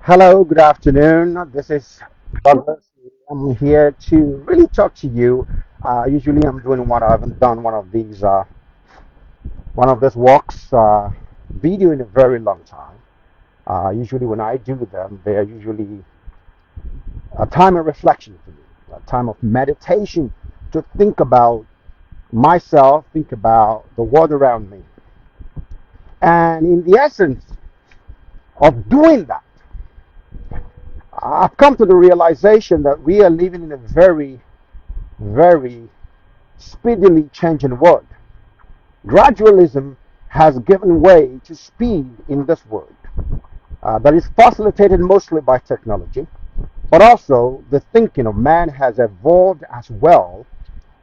Hello, good afternoon. This is Douglas. I'm here to really talk to you. Usually, I'm doing one. I haven't done one of these walks video in a very long time. Usually, when I do them, they are usually a time of reflection for me, a time of meditation to think about myself, think about the world around me, and in the essence of doing that, I've come to the realization that we are living in a very speedily changing world. Gradualism has given way to speed in this world that is facilitated mostly by technology, but also the thinking of man has evolved as well,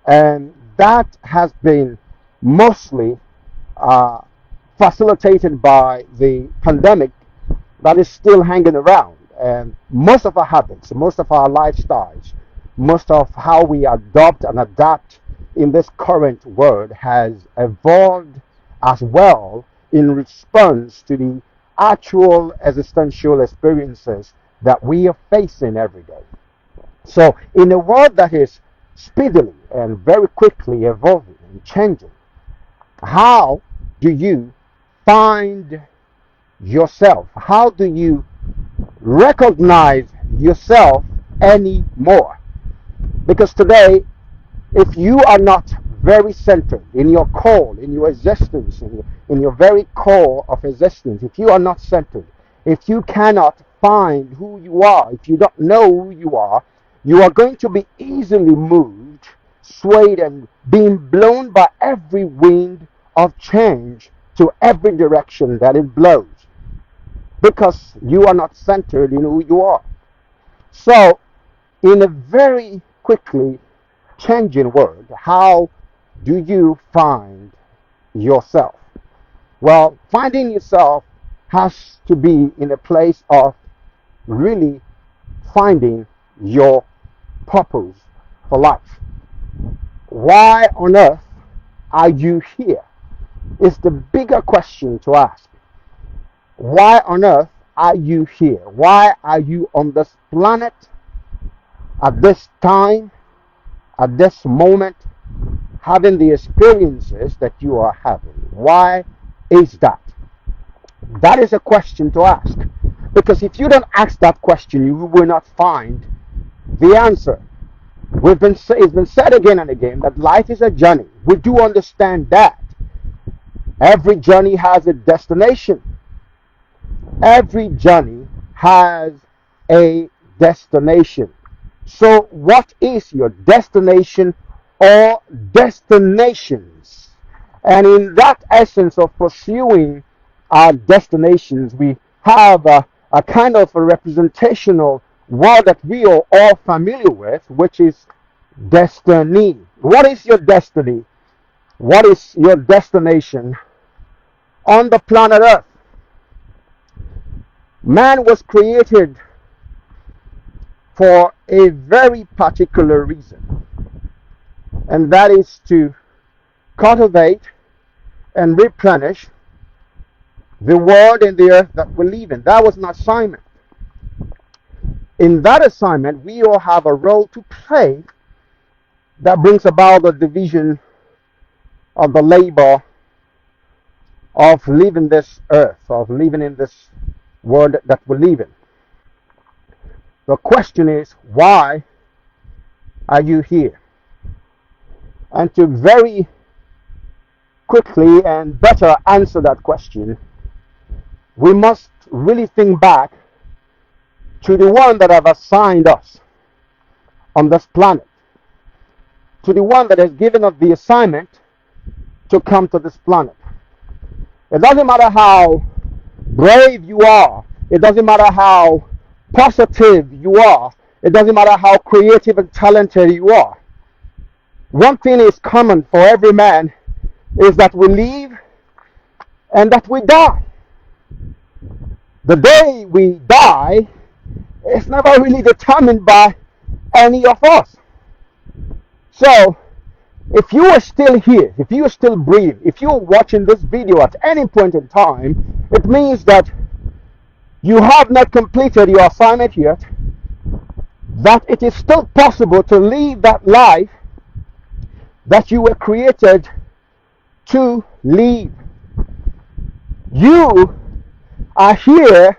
and that has been mostly uh, facilitated by the pandemic that is still hanging around. And most of our habits, most of our lifestyles, most of how we adopt and adapt in this current world has evolved as well in response to the actual existential experiences that we are facing every day. So, in a world that is speedily and very quickly evolving and changing, how do you find yourself? How do you recognize yourself anymore? Because today, if you are not very centered in your call, in your existence, in your very core of existence, if you are not centered, if you cannot find who you are, if you don't know who you are going to be easily moved, swayed, and being blown by every wind of change to every direction that it blows because you are not centered in who you are. So, in a very quickly changing world, how do you find yourself? Well, finding yourself has to be in a place of really finding your purpose for life. Why on earth are you here? Is the bigger question to ask. Why on earth are you here? Why are you on this planet at this time, at this moment, having the experiences that you are having? Why is that? That is a question to ask. Because if you don't ask that question, you will not find the answer. It's been said again and again that life is a journey. We do understand that. Every journey has a destination. Every journey has a destination. So, what is your destination or destinations? And in that essence of pursuing our destinations, we have a kind of a representational word that we are all familiar with, which is destiny. What is your destiny? What is your destination on the planet Earth? Man was created for a very particular reason, and that is to cultivate and replenish the world and the earth that we live in. That was an assignment. In that assignment, we all have a role to play that brings about the division of the labor of living this earth, of living in this world that we live in. The question is, why are you here? And to very quickly and better answer that question, we must really think back to the one that have assigned us on this planet, to the one that has given us the assignment to come to this planet. It doesn't matter how brave you are, it doesn't matter how positive you are, it doesn't matter how creative and talented you are. One thing is common for every man is that we live and that we die. The day we die is never really determined by any of us. So, if you are still here, if you are still breathing, if you are watching this video at any point in time, it means that you have not completed your assignment yet, that it is still possible to live that life that you were created to live. You are here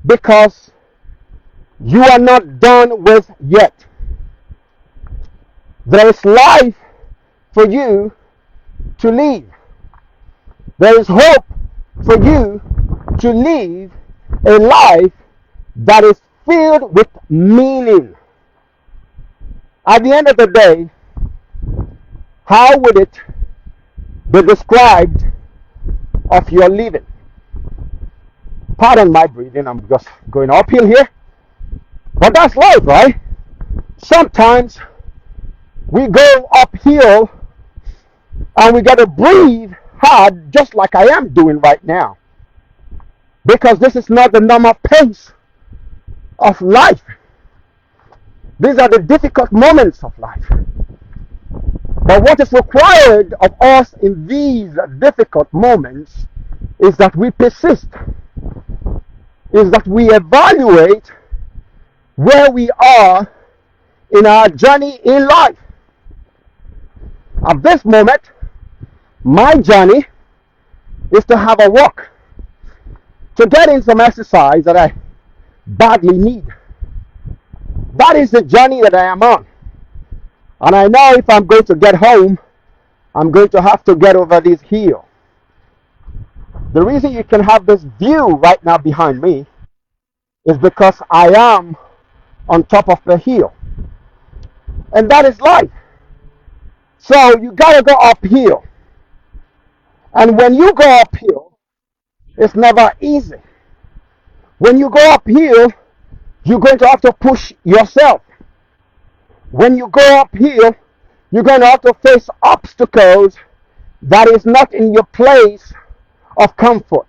because you are not done with yet. There is life for you to live. There is hope for you to live a life that is filled with meaning. At the end of the day, how would it be described of your living? Pardon my breathing, I'm just going uphill here. But that's life, right? Sometimes we go uphill and we got to breathe hard, just like I am doing right now. Because this is not the normal pace of life. These are the difficult moments of life. But what is required of us in these difficult moments is that we persist, is that we evaluate where we are in our journey in life. At this moment, my journey is to have a walk, to get in some exercise that I badly need. That is the journey that I am on. And I know if I'm going to get home, I'm going to have to get over this hill. The reason you can have this view right now behind me is because I am on top of the hill. And that is life. So you gotta go uphill. And when you go uphill, it's never easy. When you go uphill, you're going to have to push yourself. When you go uphill, you're going to have to face obstacles that is not in your place of comfort.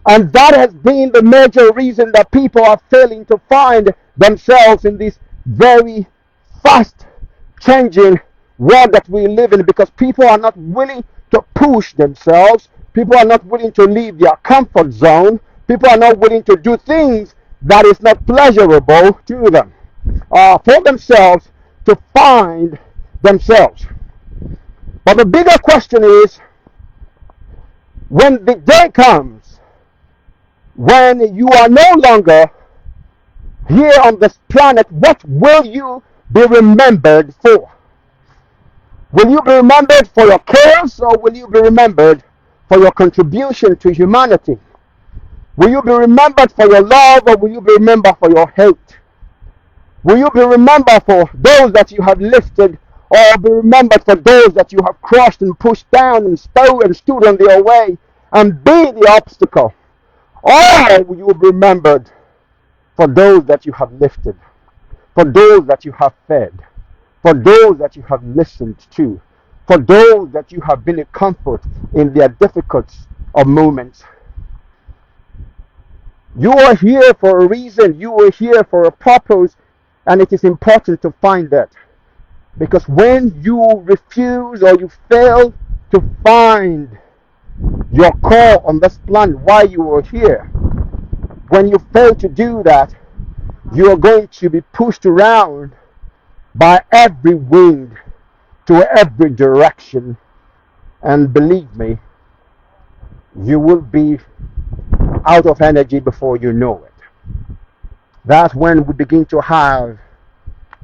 And that has been the major reason that people are failing to find themselves in this very fast changing world that we live in, because people are not willing to push themselves. People are not willing to leave their comfort zone. People are not willing to do things that is not pleasurable to them, for themselves, to find themselves. But the bigger question is, when the day comes when you are no longer here on this planet, what will you be remembered for? Will you be remembered for your cares, or will you be remembered for your contribution to humanity? Will you be remembered for your love, or will you be remembered for your hate? Will you be remembered for those that you have lifted, or be remembered for those that you have crushed and pushed down and stood on their way and be the obstacle? Or will you be remembered for those that you have lifted, for those that you have fed, for those that you have listened to, for those that you have been a comfort in their difficult of moments? You are here for a reason. You are here for a purpose, and it is important to find that. Because when you refuse or you fail to find your call on this planet, why you are here, when you fail to do that, you are going to be pushed around by every wind to every direction, and believe me, you will be out of energy before you know it. That's when we begin to have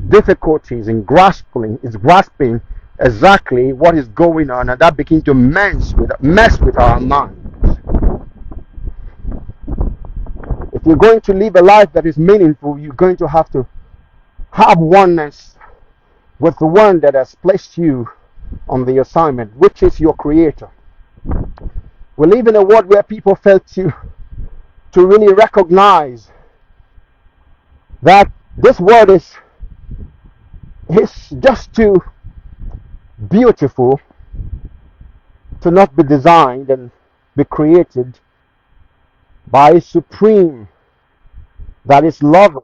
difficulties in grasping exactly what is going on, and that begins to mess with our minds. If you're going to live a life that is meaningful, you're going to have oneness with the one that has placed you on the assignment, which is your creator. We live in a world where people fail to really recognize that this world is just too beautiful to not be designed and be created by a supreme that is love,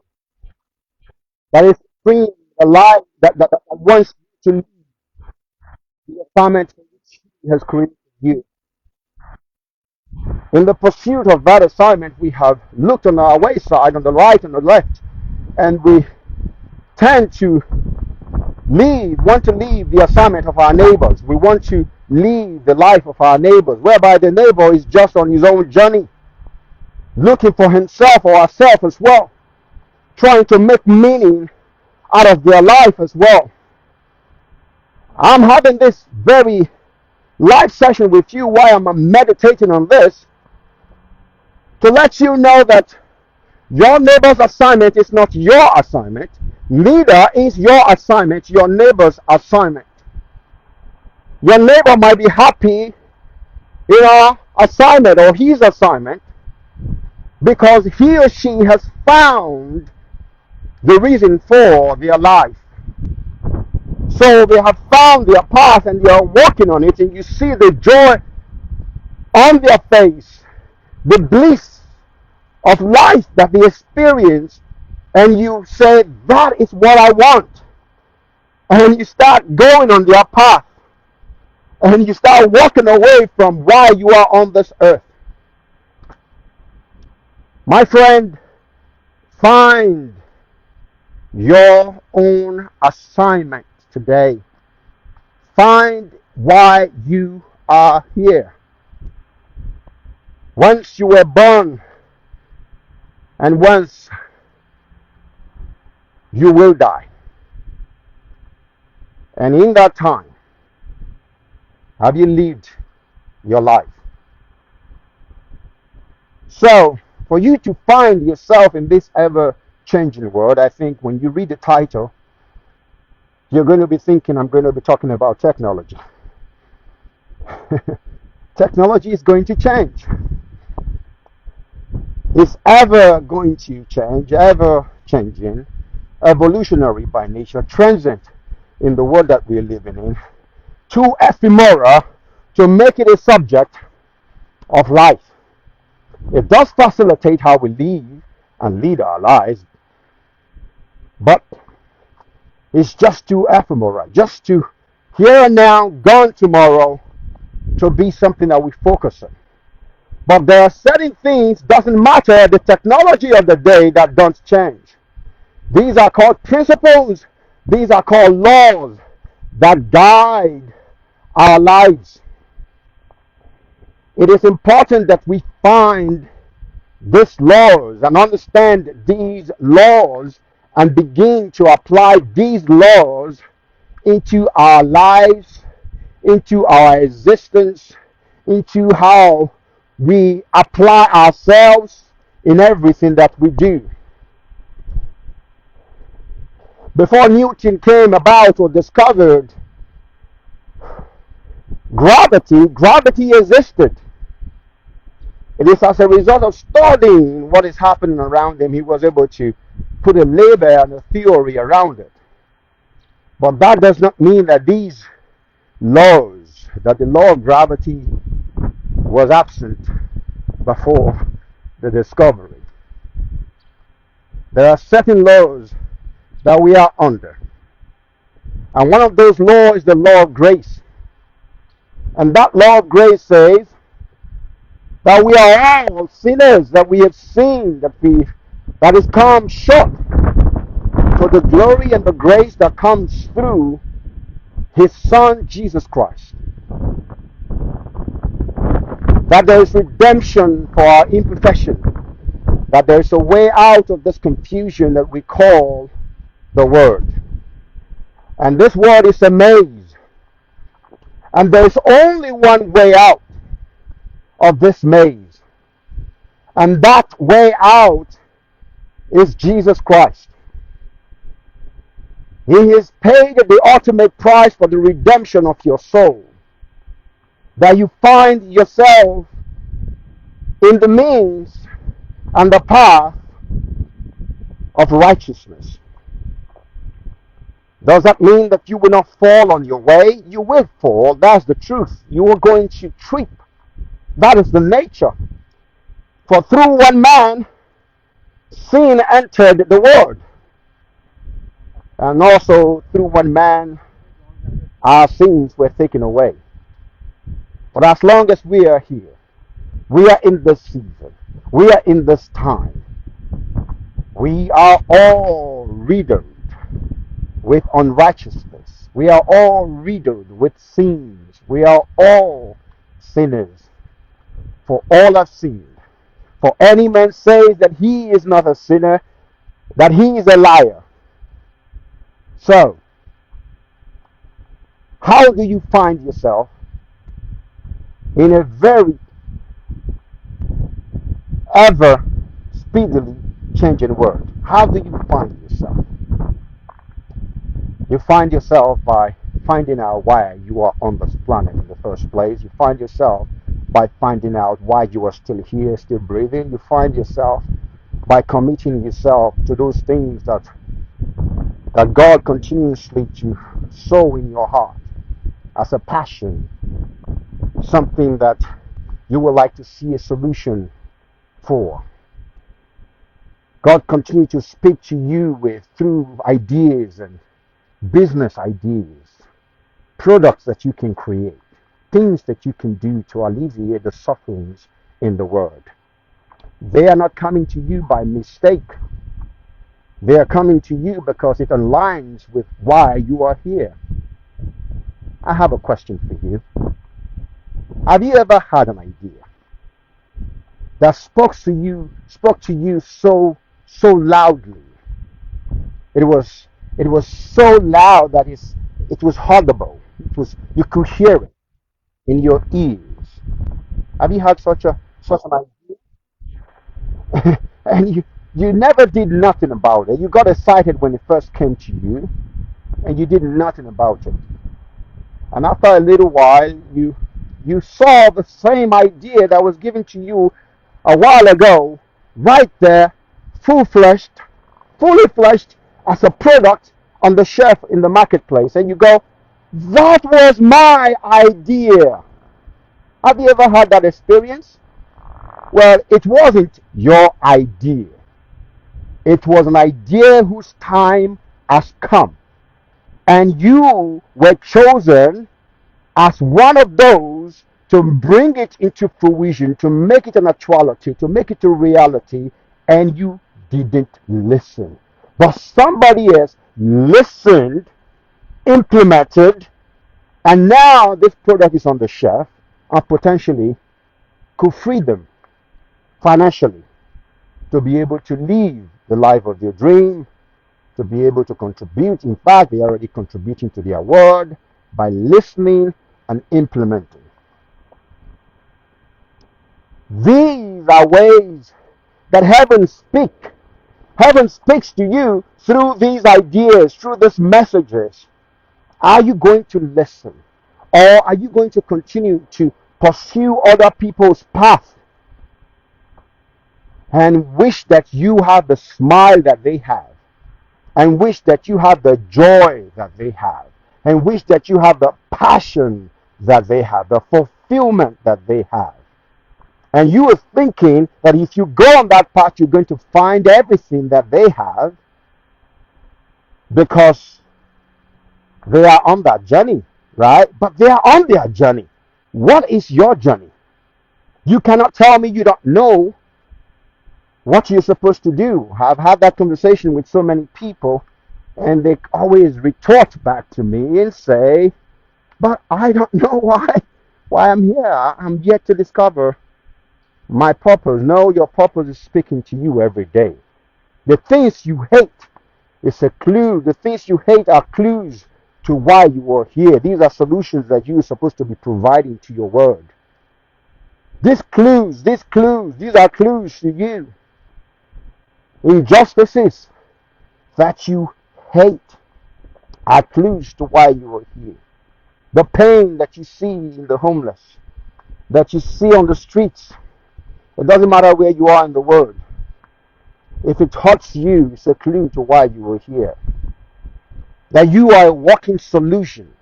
that is supreme, alive, that wants to live the assignment for which he has created you. In the pursuit of that assignment, we have looked on our wayside, on the right and the left, and we tend to want to leave the assignment of our neighbors. We want to leave the life of our neighbors, whereby the neighbor is just on his own journey, looking for himself or herself as well, trying to make meaning out of their life as well. I'm having this very live session with you while I'm meditating on this to let you know that your neighbor's assignment is not your assignment. Neither is your assignment your neighbor's assignment. Your neighbor might be happy in your assignment or his assignment because he or she has found the reason for their life. So they have found their path and they are walking on it, and you see the joy on their face, the bliss of life that they experience, and you say, that is what I want. And you start going on their path, and you start walking away from why you are on this earth. My friend, find your own assignment today. Find why you are here. Once you were born, and once you will die. And in that time, have you lived your life? So, for you to find yourself in this ever-changing world, I think when you read the title, you're going to be thinking I'm going to be talking about technology. Technology is going to change. It's ever going to change, ever changing, evolutionary by nature, transient in the world that we're living in, too ephemera to make it a subject of life. It does facilitate how we live and lead our lives, but it's just too ephemera, just too here and now, gone tomorrow, to be something that we focus on. But there are certain things, doesn't matter the technology of the day, that don't change. These are called principles. These are called laws that guide our lives. It is important that we find these laws and understand these laws and begin to apply these laws into our lives, into our existence, into how we apply ourselves in everything that we do. Before Newton came about or discovered gravity existed. It is as a result of studying what is happening around him, he was able to put a label and a theory around it. But that does not mean that these laws, that the law of gravity was absent before the discovery. There are certain laws that we are under. And one of those laws is the law of grace. And that law of grace says that we are all sinners, that we have sinned, that is come short to the glory and the grace that comes through his Son Jesus Christ. That there is redemption for our imperfection, that there is a way out of this confusion that we call the world. And this world is a maze, and there is only one way out of this maze, and that way out is Jesus Christ. He has paid the ultimate price for the redemption of your soul, that you find yourself in the means and the path of righteousness. Does that mean that you will not fall on your way? You will fall. That's the truth. You are going to trip. That is the nature. For through one man, sin entered the world. And also through one man, our sins were taken away. But as long as we are here, We are in this season. We are in this time. We are all riddled with unrighteousness. We are all riddled with sins. We are all sinners. For all have sinned. For any man says that he is not a sinner, that he is a liar. So, how do you find yourself in a very ever speedily changing world? How do you find yourself? You find yourself by finding out why you are on this planet in the first place. You find yourself by finding out why you are still here, still breathing. You find yourself by committing yourself to those things that God continuously to sow in your heart as a passion, something that you would like to see a solution for. God continues to speak to you with through ideas and business ideas, products that you can create, things that you can do to alleviate the sufferings in the world. They are not coming to you by mistake. They are coming to you because it aligns with why you are here. I have a question for you. Have you ever had an idea that spoke to you so loudly? It was so loud that it was audible. You could hear it in your ears. Have you had such an idea? And you never did nothing about it. You got excited when it first came to you, and you did nothing about it. And after a little while, you saw the same idea that was given to you a while ago, right there, fully fleshed as a product on the shelf in the marketplace, and you go, "That was my idea." Have you ever had that experience? Well, it wasn't your idea. It was an idea whose time has come, and you were chosen as one of those to bring it into fruition, to make it an actuality, to make it a reality, and you didn't listen. But somebody else listened, implemented, and now this product is on the shelf and potentially could free them financially to be able to live the life of their dream, to be able to contribute. In fact, they are already contributing to their world by listening and implementing. These are ways that heaven speaks to you through these ideas, through these messages. Are you going to listen, or are you going to continue to pursue other people's path and wish that you have the smile that they have, and wish that you have the joy that they have, and wish that you have the passion that they have, the fulfillment that they have? And you are thinking that if you go on that path, you're going to find everything that they have because they are on that journey, right? But they are on their journey. What is your journey? You cannot tell me you don't know what you're supposed to do. I've had that conversation with so many people, and they always retort back to me and say, "But I don't know why I'm here. I'm yet to discover my purpose." No, your purpose is speaking to you every day. The things you hate is a clue. The things you hate are clues to why you are here. These are solutions that you are supposed to be providing to your world. These are clues to you. Injustices that you hate are clues to why you are here. The pain that you see in the homeless, that you see on the streets, it doesn't matter where you are in the world. If it hurts you, it's a clue to why you are here. That you are a walking solution.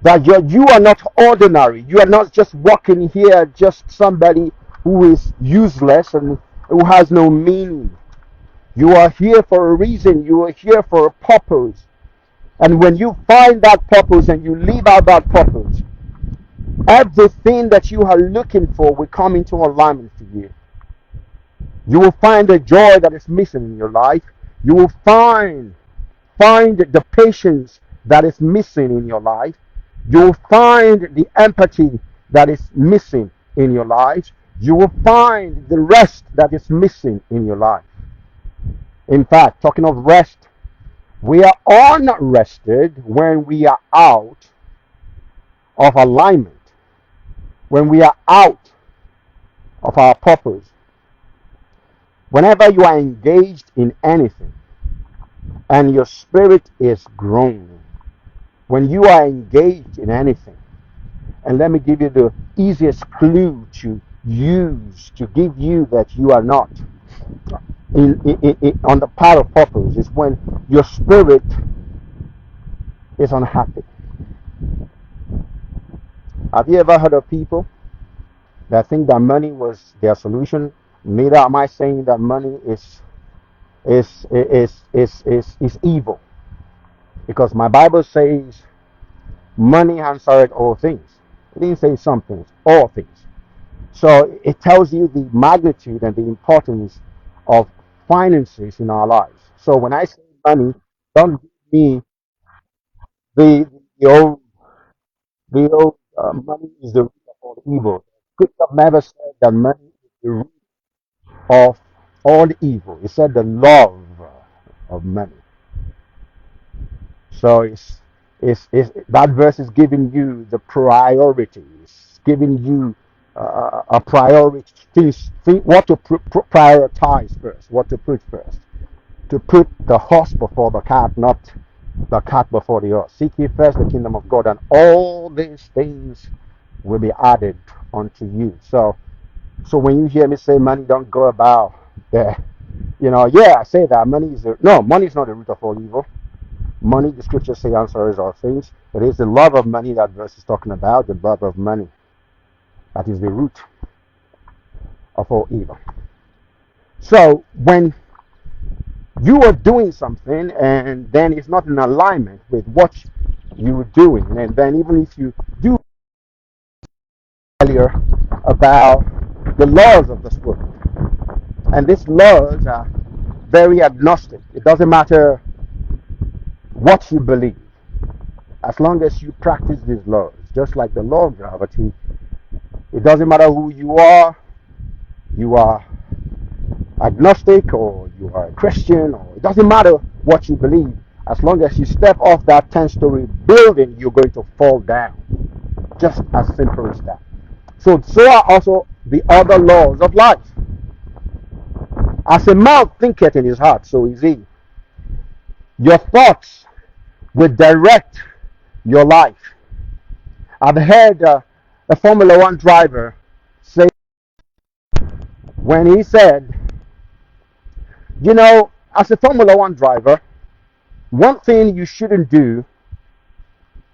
That you are not ordinary. You are not just walking here, just somebody who is useless and who has no meaning. You are here for a reason. You are here for a purpose. And when you find that purpose and you live out that purpose, Everything that you are looking for will come into alignment for you. You will find the joy that is missing in your life. You will find the patience that is missing in your life. You will find the empathy that is missing in your life. You will find the rest that is missing in your life. In fact, talking of rest, we are unrested when we are out of alignment, when we are out of our purpose. Whenever you are engaged in anything and your spirit is growing, when you are engaged in anything, and let me give you the easiest clue to use to give you that you are not on the path of purpose, is when your spirit is unhappy. Have you ever heard of people that think that money was their solution? Neither am I saying that money is evil, because my Bible says money answereth all things. It didn't say some things, all things. So it tells you the magnitude and the importance of finances in our lives. So when I say money, don't give me the the old money is the root of all evil. Scripture never said that money is the root of all evil. It said the love of money. So it's that verse is giving you the priorities, giving you a priority, what to prioritize first, what to put first. To put the horse before the cart, not the cart before the horse. Seek ye first the kingdom of God, and all these things will be added unto you. So when you hear me say money don't go about there, yeah, I say that money is no, money is not the root of all evil. Money, the scriptures say, answers all things. It is the love of money that verse is talking about, the love of money. That is the root of all evil. So when you are doing something and then it's not in alignment with what you're doing, and then even if you do earlier about the laws of this world, and these laws are very agnostic. It doesn't matter what you believe, as long as you practice these laws, just like the law of gravity. It doesn't matter who you are agnostic or you are a Christian, or it doesn't matter what you believe. As long as you step off that 10-story building, you're going to fall down. Just as simple as that. So are also the other laws of life. As a man thinketh in his heart, so is he. Your thoughts will direct your life. I've heard a Formula One driver say, when he said, as a Formula One driver, one thing you shouldn't do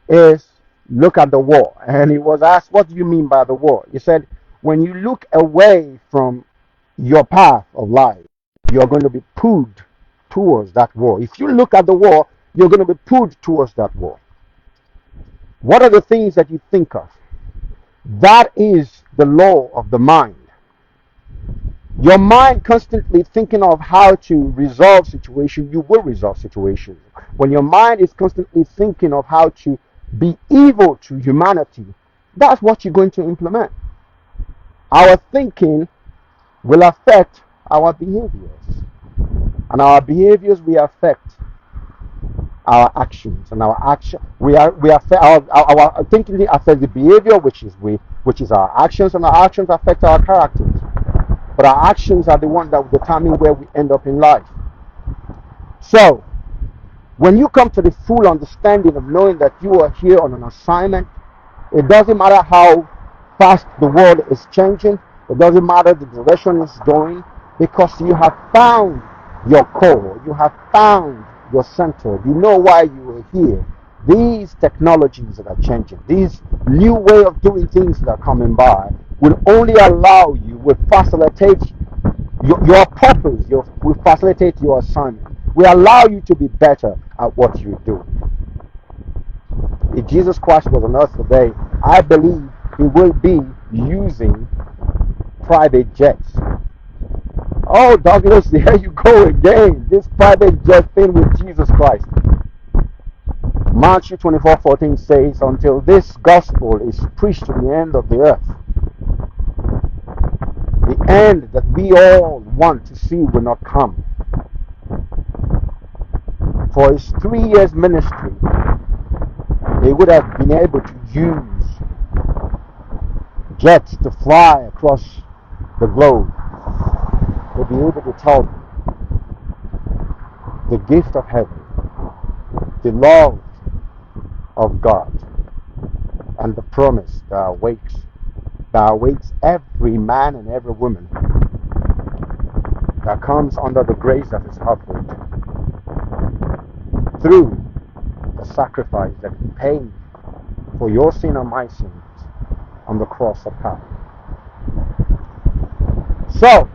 is look at the wall. And he was asked, what do you mean by the wall? He said, when you look away from your path of life, you're going to be pulled towards that wall. If you look at the wall, you're going to be pulled towards that wall. What are the things that you think of? That is the law of the mind. Your mind constantly thinking of how to resolve situation, you will resolve situation. When your mind is constantly thinking of how to be evil to humanity, that's what you're going to implement. Our thinking will affect our behaviors, and our behaviors will affect our actions, and our action we affect our thinking affects the behavior, which is our actions, and our actions affect our characters. But our actions are the ones that will determine where we end up in life. So, when you come to the full understanding of knowing that you are here on an assignment, it doesn't matter how fast the world is changing, it doesn't matter the direction it's going, because you have found your core, you have found your center, you know why you are here. These technologies that are changing, these new way of doing things that are coming by, will only allow you, will facilitate your purpose, will facilitate your assignment, will allow you to be better at what you do. If Jesus Christ was on earth today, I believe he will be using private jets. Oh, Douglas, there you go again. This private jet thing with Jesus Christ. Matthew 24:14 says, until this gospel is preached to the end of the earth, the end that we all want to see will not come. For his 3 years ministry, he would have been able to use jets to fly across the globe, to be able to tell them the gift of heaven, the love of God, and the promise that awaits every man and every woman that comes under the grace that is offered through the sacrifice that he paid for your sin and my sins on the cross of Calvary. So,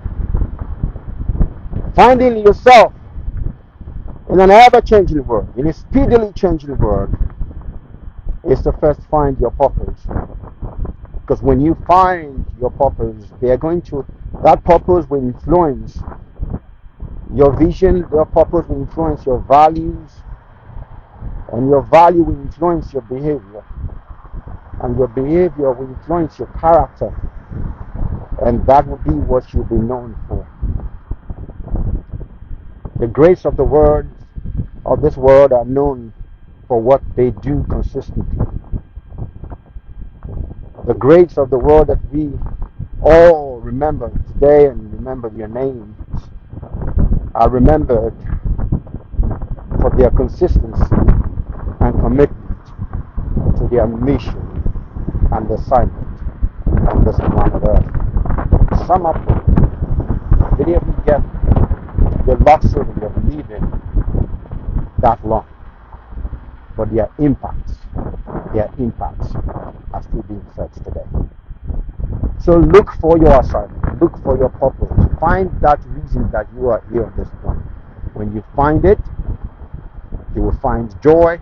finding yourself in an ever-changing world, in a speedily changing world, is to first find your purpose. Because when you find your purpose, that purpose will influence your vision, your purpose will influence your values, and your value will influence your behavior, and your behavior will influence your character, and that will be what you'll be known for. The greats of this world are known for what they do consistently. The greats of the world that we all remember today and remember their names are remembered for their consistency and commitment to their mission and assignment on this planet Earth. To sum up, many of you get the luxury of living that long, but their impacts are still being felt today. So look for your assignment, look for your purpose, find that reason that you are here on this planet. When you find it, you will find joy,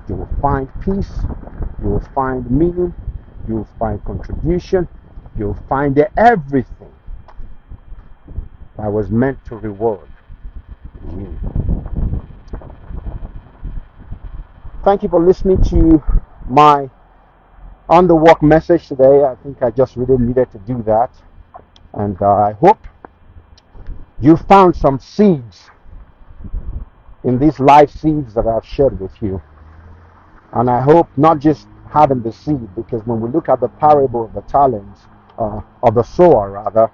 you will find peace, you will find meaning, you will find contribution, you will find everything that was meant to reward you. Thank you for listening to my on the walk message today. I think I just really needed to do that, and I hope you found some seeds in these life seeds that I've shared with you. And I hope not just having the seed, because when we look at the parable of the talents, of the sower rather,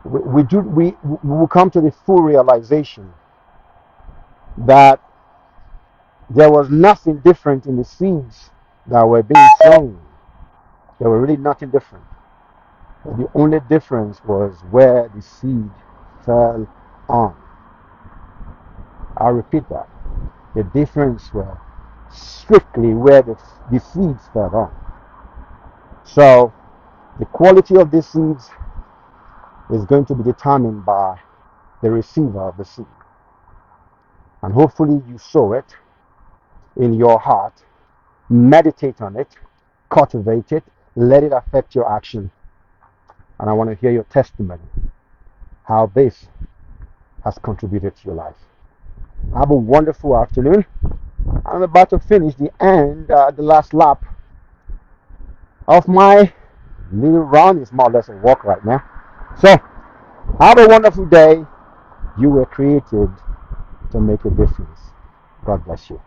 we will come to the full realization that there was nothing different in the seeds that were being sown. There were really nothing different. The only difference was where the seed fell on. I'll repeat that. The difference was strictly where the seeds fell on. So the quality of the seeds is going to be determined by the receiver of the seed. And hopefully you sow it in your heart, meditate on it, cultivate it, let it affect your action. And I want to hear your testimony, how this has contributed to your life. Have a wonderful afternoon. I'm about to finish the last lap of my little run. It's more or less a walk right now. So, have a wonderful day. You were created to make a difference. God bless you.